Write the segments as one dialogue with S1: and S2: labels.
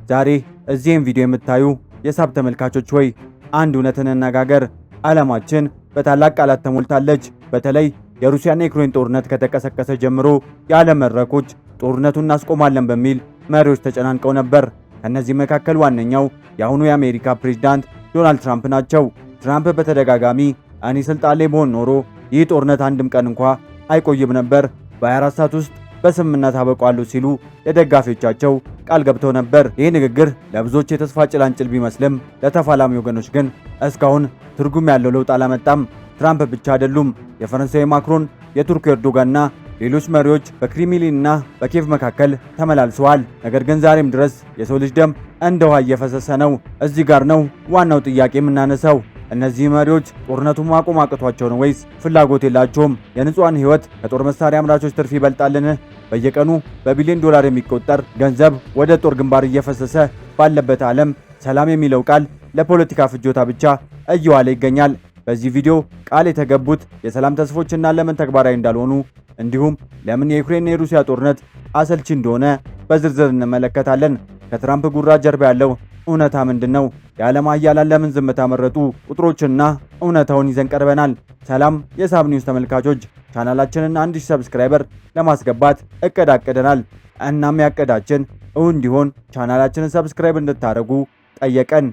S1: ዛሬ እዚህም ቪዲዮ የምታዩ የሳብ ተመልካቾች ሆይ አንድ እውነትን እንነጋገር። ዓለማችን በታላቅ ቃላት ተሞልታለች። በተለይ የሩሲያና የዩክሬን ጦርነት ከተቀሰቀሰ ጀምሮ የዓለም መድረኮች ጦርነቱን እናስቆማለን በሚል መሪዎች ተጨናንቀው ነበር። ከነዚህ መካከል ዋነኛው የአሁኑ የአሜሪካ ፕሬዝዳንት ዶናልድ ትራምፕ ናቸው። ትራምፕ በተደጋጋሚ እኔ ስልጣን ላይ ብሆን ኖሮ ይህ ጦርነት አንድም ቀን እንኳ አይቆይም ነበር፣ በ24 ሰዓት ውስጥ በስምምነት አበቋሉ ሲሉ ለደጋፊዎቻቸው ቃል ገብተው ነበር። ይህ ንግግር ለብዙዎች የተስፋ ጭላንጭል ቢመስልም ለተፋላሚ ወገኖች ግን እስካሁን ትርጉም ያለው ለውጥ አላመጣም። ትራምፕ ብቻ አይደሉም። የፈረንሳይ ማክሮን፣ የቱርክ ኤርዶጋንና ሌሎች መሪዎች በክሬምሊንና በኪየቭ መካከል ተመላልሰዋል። ነገር ግን ዛሬም ድረስ የሰው ልጅ ደም እንደ ውሃ እየፈሰሰ ነው። እዚህ ጋር ነው ዋናው ጥያቄ የምናነሳው። እነዚህ መሪዎች ጦርነቱን ማቆም አቅቷቸው ነው ወይስ ፍላጎት የላቸውም? የንጹሃን ሕይወት ከጦር መሳሪያ አምራቾች ትርፍ ይበልጣልን? በየቀኑ በቢሊዮን ዶላር የሚቆጠር ገንዘብ ወደ ጦር ግንባር እየፈሰሰ ባለበት ዓለም ሰላም የሚለው ቃል ለፖለቲካ ፍጆታ ብቻ እየዋለ ይገኛል። በዚህ ቪዲዮ ቃል የተገቡት የሰላም ተስፎችና ለምን ተግባራዊ እንዳልሆኑ እንዲሁም ለምን የዩክሬንና የሩሲያ ጦርነት አሰልቺ እንደሆነ በዝርዝር እንመለከታለን። ከትራምፕ ጉራ ጀርባ ያለው እውነታ ምንድነው? የዓለም ኃያላን ለምን ዝምታ መረጡ? ቁጥሮችና እውነታውን ይዘን ቀርበናል። ሰላም የሳብ ኒውስ ተመልካቾች፣ ቻናላችንን 1000 ሰብስክራይበር ለማስገባት እቅድ አቅደናል። እናም ያቀዳችን እውን እንዲሆን ቻናላችንን ሰብስክራይብ እንድታደርጉ ጠየቀን።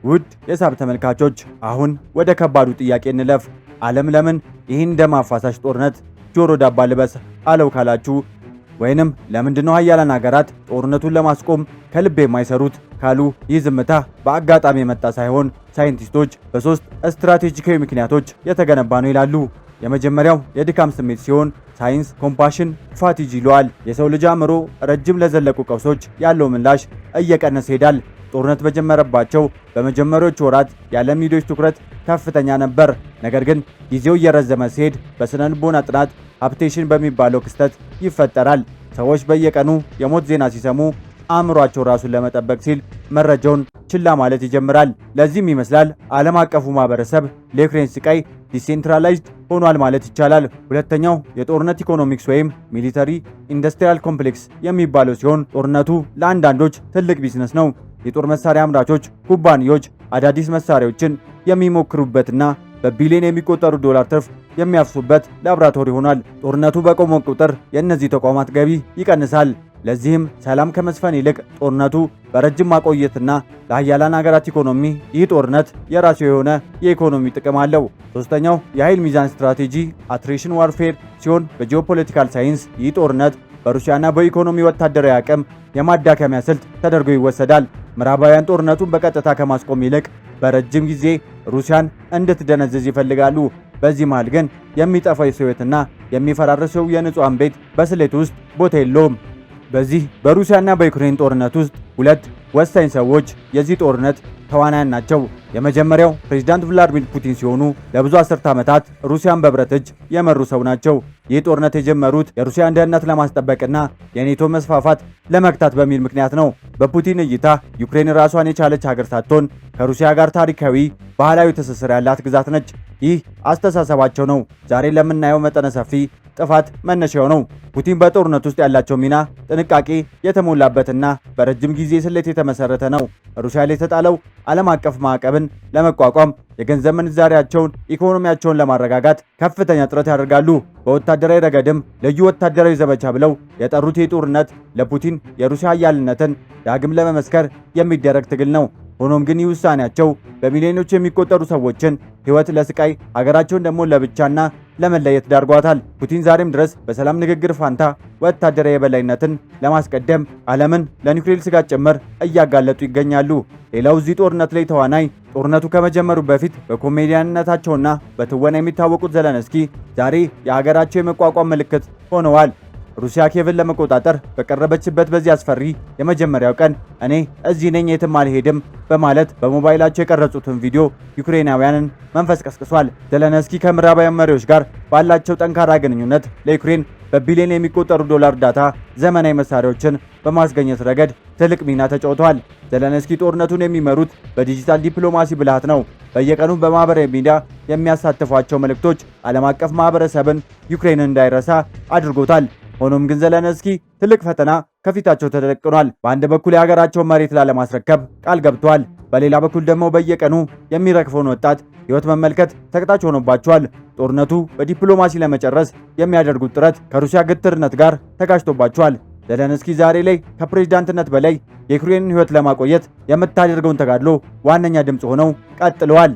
S1: ውድ የሳብ ተመልካቾች፣ አሁን ወደ ከባዱ ጥያቄ እንለፍ። ዓለም ለምን ይህን ደም አፋሳሽ ጦርነት ጆሮ ዳባ ልበስ አለው ካላችሁ፣ ወይንም ለምንድነው ኃያላን ሀገራት ጦርነቱን ለማስቆም ከልብ የማይሰሩት ካሉ፣ ይህ ዝምታ በአጋጣሚ የመጣ ሳይሆን ሳይንቲስቶች በሶስት ስትራቴጂካዊ ምክንያቶች የተገነባ ነው ይላሉ። የመጀመሪያው የድካም ስሜት ሲሆን ሳይንስ ኮምፓሽን ፋቲጅ ይለዋል። የሰው ልጅ አእምሮ ረጅም ለዘለቁ ቀውሶች ያለው ምላሽ እየቀነሰ ይሄዳል። ጦርነት በጀመረባቸው በመጀመሪያዎቹ ወራት የዓለም ሚዲያዎች ትኩረት ከፍተኛ ነበር። ነገር ግን ጊዜው እየረዘመ ሲሄድ በስነ ልቦና ጥናት ሃፕቴሽን በሚባለው ክስተት ይፈጠራል። ሰዎች በየቀኑ የሞት ዜና ሲሰሙ አእምሯቸው ራሱን ለመጠበቅ ሲል መረጃውን ችላ ማለት ይጀምራል። ለዚህም ይመስላል ዓለም አቀፉ ማህበረሰብ ለዩክሬን ስቃይ ዲሴንትራላይዝድ ሆኗል ማለት ይቻላል። ሁለተኛው የጦርነት ኢኮኖሚክስ ወይም ሚሊተሪ ኢንዱስትሪያል ኮምፕሌክስ የሚባለው ሲሆን ጦርነቱ ለአንዳንዶች ትልቅ ቢዝነስ ነው። የጦር መሳሪያ አምራቾች ኩባንያዎች አዳዲስ መሳሪያዎችን የሚሞክሩበትና በቢሊዮን የሚቆጠሩ ዶላር ትርፍ የሚያፍሱበት ላብራቶሪ ሆኗል። ጦርነቱ በቆመ ቁጥር የእነዚህ ተቋማት ገቢ ይቀንሳል። ለዚህም ሰላም ከመስፈን ይልቅ ጦርነቱ በረጅም ማቆየትና ለኃያላን ሀገራት ኢኮኖሚ ይህ ጦርነት የራሱ የሆነ የኢኮኖሚ ጥቅም አለው። ሶስተኛው የኃይል ሚዛን ስትራቴጂ አትሪሽን ዋርፌር ሲሆን በጂኦፖለቲካል ሳይንስ ይህ ጦርነት በሩሲያና በኢኮኖሚ ወታደራዊ አቅም የማዳከሚያ ስልት ተደርጎ ይወሰዳል። ምዕራባውያን ጦርነቱን በቀጥታ ከማስቆም ይልቅ በረጅም ጊዜ ሩሲያን እንድትደነዝዝ ይፈልጋሉ። በዚህ መሃል ግን የሚጠፋው የሰው ሕይወትና የሚፈራረሰው የንጹሃን ቤት በስሌት ውስጥ ቦታ የለውም። በዚህ በሩሲያና በዩክሬን ጦርነት ውስጥ ሁለት ወሳኝ ሰዎች የዚህ ጦርነት ተዋናያን ናቸው። የመጀመሪያው ፕሬዝዳንት ቭላዲሚር ፑቲን ሲሆኑ ለብዙ አስርተ ዓመታት ሩሲያን በብረት እጅ የመሩ ሰው ናቸው። ይህ ጦርነት የጀመሩት የሩሲያን ደህንነት ለማስጠበቅና የኔቶ መስፋፋት ለመግታት በሚል ምክንያት ነው። በፑቲን እይታ ዩክሬን ራሷን የቻለች ሀገር ሳትሆን ከሩሲያ ጋር ታሪካዊ፣ ባህላዊ ትስስር ያላት ግዛት ነች። ይህ አስተሳሰባቸው ነው ዛሬ ለምናየው መጠነ ሰፊ ጥፋት መነሻው ነው። ፑቲን በጦርነት ውስጥ ያላቸው ሚና ጥንቃቄ የተሞላበትና በረጅም ጊዜ ስሌት የተመሰረተ ነው። ሩሲያ ላይ የተጣለው ዓለም አቀፍ ማዕቀብን ለመቋቋም የገንዘብ ምንዛሪያቸውን፣ ኢኮኖሚያቸውን ለማረጋጋት ከፍተኛ ጥረት ያደርጋሉ። በወታደራዊ ረገድም ልዩ ወታደራዊ ዘመቻ ብለው የጠሩት ጦርነት ለፑቲን የሩሲያ ኃያልነትን ዳግም ለመመስከር የሚደረግ ትግል ነው። ሆኖም ግን ይህ ውሳኔያቸው በሚሊዮኖች የሚቆጠሩ ሰዎችን ሕይወት ለስቃይ፣ ሀገራቸውን ደግሞ ለብቻና ለመለየት ዳርጓታል። ፑቲን ዛሬም ድረስ በሰላም ንግግር ፋንታ ወታደራዊ የበላይነትን ለማስቀደም ዓለምን ለኒውክሌር ስጋት ጭምር እያጋለጡ ይገኛሉ። ሌላው እዚህ ጦርነት ላይ ተዋናይ ጦርነቱ ከመጀመሩ በፊት በኮሜዲያንነታቸውና በትወና የሚታወቁት ዘለንስኪ ዛሬ የሀገራቸው የመቋቋም ምልክት ሆነዋል። ሩሲያ ኪየቭን ለመቆጣጠር በቀረበችበት በዚህ አስፈሪ የመጀመሪያው ቀን እኔ እዚህ ነኝ የትም አልሄድም በማለት በሞባይላቸው የቀረጹትን ቪዲዮ ዩክሬናውያንን መንፈስ ቀስቅሷል። ዘለንስኪ ከምዕራባውያን መሪዎች ጋር ባላቸው ጠንካራ ግንኙነት ለዩክሬን በቢሊዮን የሚቆጠሩ ዶላር እርዳታ ዘመናዊ መሳሪያዎችን በማስገኘት ረገድ ትልቅ ሚና ተጫውተዋል። ዘለንስኪ ጦርነቱን የሚመሩት በዲጂታል ዲፕሎማሲ ብልሃት ነው። በየቀኑ በማህበራዊ ሚዲያ የሚያሳትፏቸው መልእክቶች ዓለም አቀፍ ማህበረሰብን ዩክሬንን እንዳይረሳ አድርጎታል። ሆኖም ግን ዘለንስኪ ትልቅ ፈተና ከፊታቸው ተደቅኗል። በአንድ በኩል የሀገራቸውን መሬት ላለማስረከብ ቃል ገብተዋል። በሌላ በኩል ደግሞ በየቀኑ የሚረግፈውን ወጣት ሕይወት መመልከት ተቅጣጭ ሆኖባቸዋል። ጦርነቱ በዲፕሎማሲ ለመጨረስ የሚያደርጉት ጥረት ከሩሲያ ግትርነት ጋር ተጋጭቶባቸዋል። ዘለንስኪ ዛሬ ላይ ከፕሬዝዳንትነት በላይ የዩክሬንን ሕይወት ለማቆየት የምታደርገውን ተጋድሎ ዋነኛ ድምፅ ሆነው ቀጥለዋል።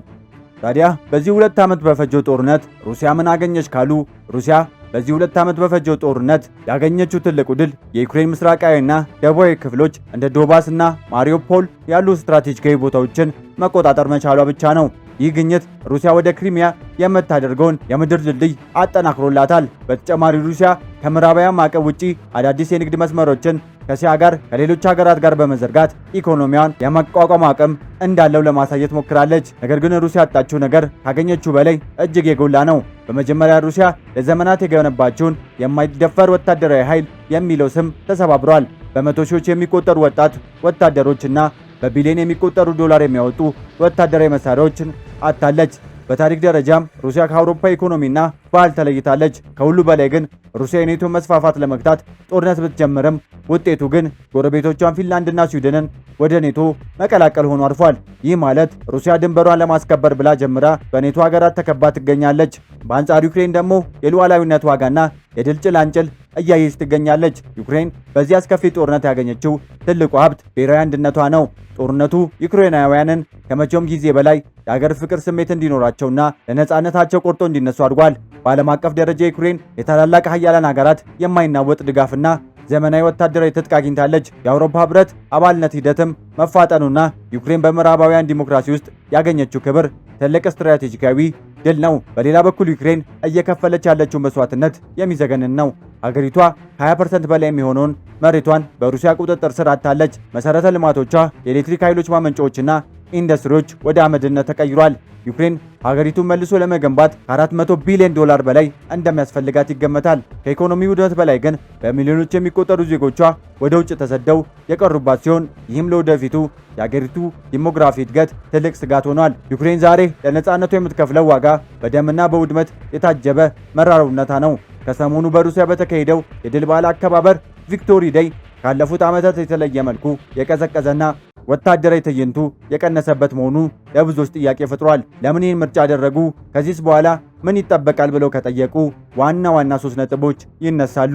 S1: ታዲያ በዚህ 2 ዓመት በፈጀው ጦርነት ሩሲያ ምን አገኘች ካሉ ሩሲያ በዚህ 2 ዓመት በፈጀው ጦርነት ያገኘችው ትልቁ ድል የዩክሬን ምስራቃዊና ደቡባዊ ክፍሎች እንደ ዶንባስ እና ማሪዮፖል ያሉ ስትራቴጂካዊ ቦታዎችን መቆጣጠር መቻሏ ብቻ ነው። ይህ ግኝት ሩሲያ ወደ ክሪሚያ የምታደርገውን የምድር ድልድይ አጠናክሮላታል። በተጨማሪ ሩሲያ ከምዕራባውያን ማዕቀብ ውጪ አዳዲስ የንግድ መስመሮችን ከእስያ ጋር ከሌሎች ሀገራት ጋር በመዘርጋት ኢኮኖሚዋን የመቋቋም አቅም እንዳለው ለማሳየት ሞክራለች። ነገር ግን ሩሲያ ያጣችው ነገር ካገኘችው በላይ እጅግ የጎላ ነው። በመጀመሪያ ሩሲያ ለዘመናት የገነባችውን የማይደፈር ወታደራዊ ኃይል የሚለው ስም ተሰባብሯል። በመቶ ሺዎች የሚቆጠሩ ወጣት ወታደሮችና በቢሊዮን የሚቆጠሩ ዶላር የሚያወጡ ወታደራዊ መሳሪያዎችን አጥታለች። በታሪክ ደረጃም ሩሲያ ከአውሮፓ ኢኮኖሚና ባህል ተለይታለች። ከሁሉ በላይ ግን ሩሲያ የኔቶ መስፋፋት ለመግታት ጦርነት ብትጀምርም ውጤቱ ግን ጎረቤቶቿን ፊንላንድና ስዊድንን ወደ ኔቶ መቀላቀል ሆኖ አርፏል። ይህ ማለት ሩሲያ ድንበሯን ለማስከበር ብላ ጀምራ በኔቶ ሀገራት ተከባ ትገኛለች። በአንጻሩ ዩክሬን ደግሞ የሉዓላዊነት ዋጋና የድል ጭላንጭል እያየች ትገኛለች። ዩክሬን በዚህ አስከፊ ጦርነት ያገኘችው ትልቁ ሀብት ብሔራዊ አንድነቷ ነው። ጦርነቱ ዩክሬናውያንን ከመቼውም ጊዜ በላይ የሀገር ፍቅር ስሜት እንዲኖራቸውና ለነጻነታቸው ቆርጦ እንዲነሱ አድርጓል። በዓለም አቀፍ ደረጃ ዩክሬን የታላላቅ ሀያላን ሀገራት የማይናወጥ ድጋፍና ዘመናዊ ወታደራዊ ትጥቅ አግኝታለች። የአውሮፓ ህብረት አባልነት ሂደትም መፋጠኑና ዩክሬን በምዕራባውያን ዲሞክራሲ ውስጥ ያገኘችው ክብር ትልቅ ስትራቴጂካዊ ድል ነው። በሌላ በኩል ዩክሬን እየከፈለች ያለችው መስዋዕትነት የሚዘገንን ነው። ሀገሪቷ 20% በላይ የሚሆነውን መሬቷን በሩሲያ ቁጥጥር ስር አጥታለች። መሰረተ ልማቶቿ፣ የኤሌክትሪክ ኃይሎች ማመንጫዎችና ኢንዱስትሪዎች ወደ አመድነት ተቀይሯል። ዩክሬን ሀገሪቱን መልሶ ለመገንባት ከ400 ቢሊዮን ዶላር በላይ እንደሚያስፈልጋት ይገመታል። ከኢኮኖሚ ውድመት በላይ ግን በሚሊዮኖች የሚቆጠሩ ዜጎቿ ወደ ውጭ ተሰደው የቀሩባት ሲሆን ይህም ለወደፊቱ የሀገሪቱ ዲሞግራፊ እድገት ትልቅ ስጋት ሆኗል። ዩክሬን ዛሬ ለነጻነቱ የምትከፍለው ዋጋ በደምና በውድመት የታጀበ መራር እውነታ ነው። ከሰሞኑ በሩሲያ በተካሄደው የድል በዓል አከባበር ቪክቶሪ ዴይ ካለፉት ዓመታት የተለየ መልኩ የቀዘቀዘና ወታደራዊ ትዕይንቱ የቀነሰበት መሆኑ ለብዙዎች ጥያቄ ፈጥሯል። ለምን ይህን ምርጫ አደረጉ? ከዚህስ በኋላ ምን ይጠበቃል ብለው ከጠየቁ ዋና 3 ነጥቦች ይነሳሉ።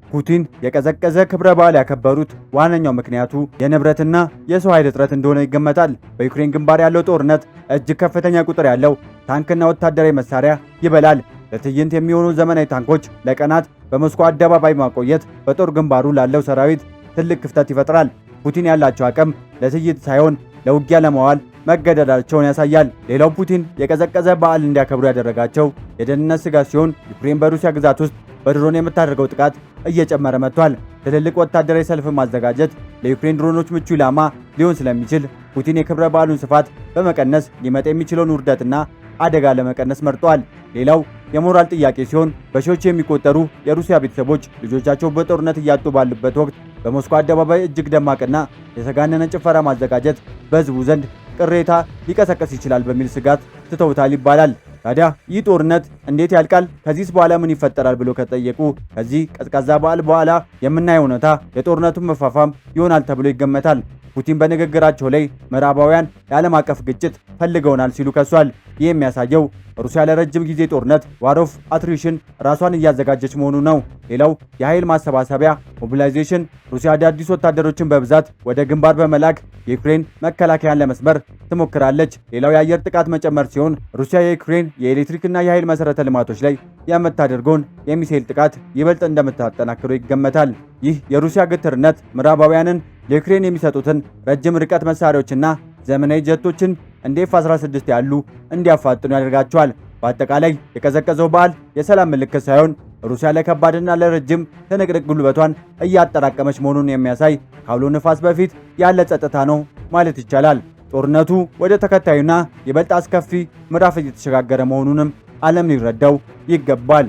S1: ፑቲን የቀዘቀዘ ክብረ በዓል ያከበሩት ዋነኛው ምክንያቱ የንብረትና የሰው ኃይል እጥረት እንደሆነ ይገመታል። በዩክሬን ግንባር ያለው ጦርነት እጅግ ከፍተኛ ቁጥር ያለው ታንክና ወታደራዊ መሳሪያ ይበላል። ለትዕይንት የሚሆኑ ዘመናዊ ታንኮች ለቀናት በሞስኮ አደባባይ ማቆየት በጦር ግንባሩ ላለው ሰራዊት ትልቅ ክፍተት ይፈጥራል። ፑቲን ያላቸው አቅም ለትዕይንት ሳይሆን ለውጊያ ለማዋል መገደዳቸውን ያሳያል። ሌላው ፑቲን የቀዘቀዘ በዓል እንዲያከብሩ ያደረጋቸው የደህንነት ስጋት ሲሆን ዩክሬን በሩሲያ ግዛት ውስጥ በድሮን የምታደርገው ጥቃት እየጨመረ መጥቷል። ትልልቅ ወታደራዊ ሰልፍ ማዘጋጀት ለዩክሬን ድሮኖች ምቹ ኢላማ ሊሆን ስለሚችል ፑቲን የክብረ በዓሉን ስፋት በመቀነስ ሊመጣ የሚችለውን ውርደትና አደጋ ለመቀነስ መርጧል። ሌላው የሞራል ጥያቄ ሲሆን በሺዎች የሚቆጠሩ የሩሲያ ቤተሰቦች ልጆቻቸው በጦርነት እያጡ ባሉበት ወቅት በሞስኮ አደባባይ እጅግ ደማቅና የተጋነነ ጭፈራ ማዘጋጀት በሕዝቡ ዘንድ ቅሬታ ሊቀሰቀስ ይችላል በሚል ስጋት ትተውታል ይባላል። ታዲያ ይህ ጦርነት እንዴት ያልቃል? ከዚህስ በኋላ ምን ይፈጠራል ብሎ ከጠየቁ ከዚህ ቀዝቃዛ በዓል በኋላ የምናየው እውነታ የጦርነቱን መፋፋም ይሆናል ተብሎ ይገመታል። ፑቲን በንግግራቸው ላይ ምዕራባውያን የዓለም አቀፍ ግጭት ፈልገውናል ሲሉ ከሷል። ይህ የሚያሳየው ሩሲያ ለረጅም ጊዜ ጦርነት ዋር ኦፍ አትሪሽን ራሷን እያዘጋጀች መሆኑ ነው። ሌላው የኃይል ማሰባሰቢያ ሞቢላይዜሽን፣ ሩሲያ አዳዲስ ወታደሮችን በብዛት ወደ ግንባር በመላክ የዩክሬን መከላከያን ለመስበር ትሞክራለች። ሌላው የአየር ጥቃት መጨመር ሲሆን ሩሲያ የዩክሬን የኤሌክትሪክና የኃይል መሰረተ ልማቶች ላይ የምታደርገውን የሚሳኤል ጥቃት ይበልጥ እንደምታጠናክረው ይገመታል። ይህ የሩሲያ ግትርነት ምዕራባውያንን ለዩክሬን የሚሰጡትን ረጅም ርቀት መሳሪያዎችና ዘመናዊ ጀቶችን እንደ ኤፍ-16 ያሉ እንዲያፋጥኑ ያደርጋቸዋል። በአጠቃላይ የቀዘቀዘው በዓል የሰላም ምልክት ሳይሆን ሩሲያ ለከባድና ለረጅም ትንቅንቅ ጉልበቷን እያጠራቀመች መሆኑን የሚያሳይ ከአውሎ ነፋስ በፊት ያለ ጸጥታ ነው ማለት ይቻላል። ጦርነቱ ወደ ተከታዩና ይበልጥ አስከፊ ምዕራፍ እየተሸጋገረ መሆኑንም ዓለም ሊረዳው ይገባል።